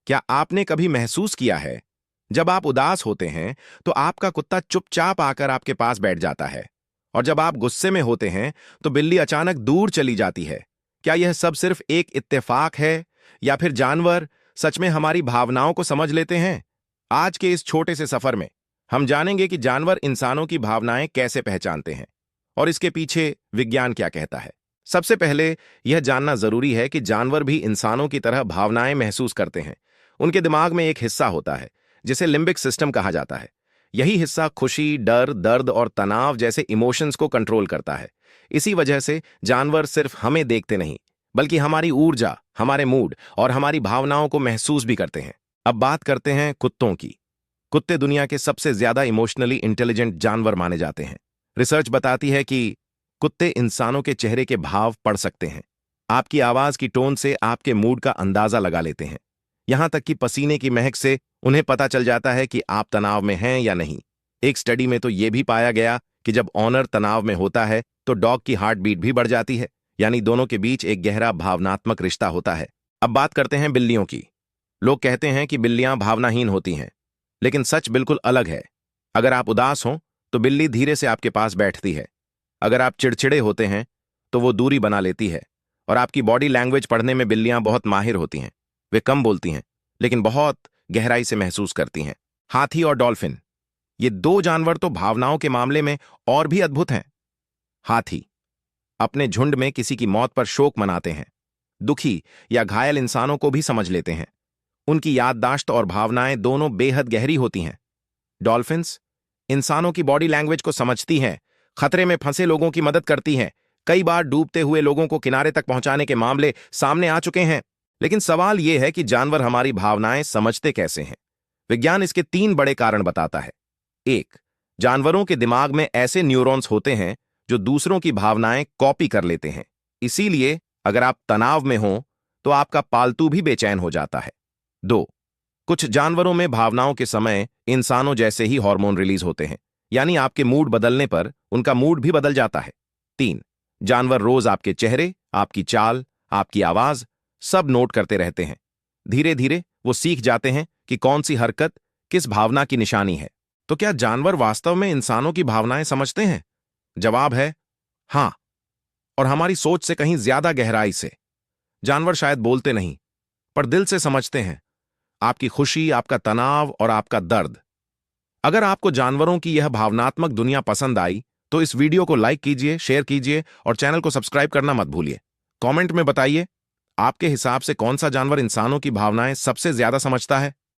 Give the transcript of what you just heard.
क्या आपने कभी महसूस किया है, जब आप उदास होते हैं तो आपका कुत्ता चुपचाप आकर आपके पास बैठ जाता है, और जब आप गुस्से में होते हैं तो बिल्ली अचानक दूर चली जाती है? क्या यह सब सिर्फ एक इत्तेफाक है, या फिर जानवर सच में हमारी भावनाओं को समझ लेते हैं? आज के इस छोटे से सफर में हम जानेंगे कि जानवर इंसानों की भावनाएं कैसे पहचानते हैं और इसके पीछे विज्ञान क्या कहता है। सबसे पहले यह जानना जरूरी है कि जानवर भी इंसानों की तरह भावनाएं महसूस करते हैं। उनके दिमाग में एक हिस्सा होता है जिसे लिम्बिक सिस्टम कहा जाता है। यही हिस्सा खुशी, डर, दर्द और तनाव जैसे इमोशंस को कंट्रोल करता है। इसी वजह से जानवर सिर्फ हमें देखते नहीं, बल्कि हमारी ऊर्जा, हमारे मूड और हमारी भावनाओं को महसूस भी करते हैं। अब बात करते हैं कुत्तों की। कुत्ते दुनिया के सबसे ज्यादा इमोशनली इंटेलिजेंट जानवर माने जाते हैं। रिसर्च बताती है कि कुत्ते इंसानों के चेहरे के भाव पढ़ सकते हैं। आपकी आवाज की टोन से आपके मूड का अंदाजा लगा लेते हैं। यहां तक कि पसीने की महक से उन्हें पता चल जाता है कि आप तनाव में हैं या नहीं। एक स्टडी में तो यह भी पाया गया कि जब ऑनर तनाव में होता है तो डॉग की हार्ट बीट भी बढ़ जाती है, यानी दोनों के बीच एक गहरा भावनात्मक रिश्ता होता है। अब बात करते हैं बिल्लियों की। लोग कहते हैं कि बिल्लियां भावनाहीन होती हैं, लेकिन सच बिल्कुल अलग है। अगर आप उदास हों तो बिल्ली धीरे से आपके पास बैठती है। अगर आप चिड़चिड़े होते हैं तो वो दूरी बना लेती है। और आपकी बॉडी लैंग्वेज पढ़ने में बिल्लियां बहुत माहिर होती हैं। वे कम बोलती हैं, लेकिन बहुत गहराई से महसूस करती हैं। हाथी और डॉल्फिन, ये दो जानवर तो भावनाओं के मामले में और भी अद्भुत हैं। हाथी अपने झुंड में किसी की मौत पर शोक मनाते हैं। दुखी या घायल इंसानों को भी समझ लेते हैं। उनकी याददाश्त और भावनाएं दोनों बेहद गहरी होती हैं। डॉल्फिन्स इंसानों की बॉडी लैंग्वेज को समझती हैं, खतरे में फंसे लोगों की मदद करती हैं। कई बार डूबते हुए लोगों को किनारे तक पहुंचाने के मामले सामने आ चुके हैं। लेकिन सवाल यह है कि जानवर हमारी भावनाएं समझते कैसे हैं? विज्ञान इसके 3 बड़े कारण बताता है। 1, जानवरों के दिमाग में ऐसे न्यूरॉन्स होते हैं जो दूसरों की भावनाएं कॉपी कर लेते हैं। इसीलिए अगर आप तनाव में हो तो आपका पालतू भी बेचैन हो जाता है। 2, कुछ जानवरों में भावनाओं के समय इंसानों जैसे ही हार्मोन रिलीज होते हैं, यानी आपके मूड बदलने पर उनका मूड भी बदल जाता है। 3, जानवर रोज आपके चेहरे, आपकी चाल, आपकी आवाज सब नोट करते रहते हैं। धीरे धीरे वो सीख जाते हैं कि कौन सी हरकत किस भावना की निशानी है। तो क्या जानवर वास्तव में इंसानों की भावनाएं समझते हैं? जवाब है हां, और हमारी सोच से कहीं ज्यादा गहराई से। जानवर शायद बोलते नहीं, पर दिल से समझते हैं आपकी खुशी, आपका तनाव और आपका दर्द। अगर आपको जानवरों की यह भावनात्मक दुनिया पसंद आई तो इस वीडियो को लाइक कीजिए, शेयर कीजिए और चैनल को सब्सक्राइब करना मत भूलिए। कमेंट में बताइए आपके हिसाब से कौन सा जानवर इंसानों की भावनाएं सबसे ज्यादा समझता है।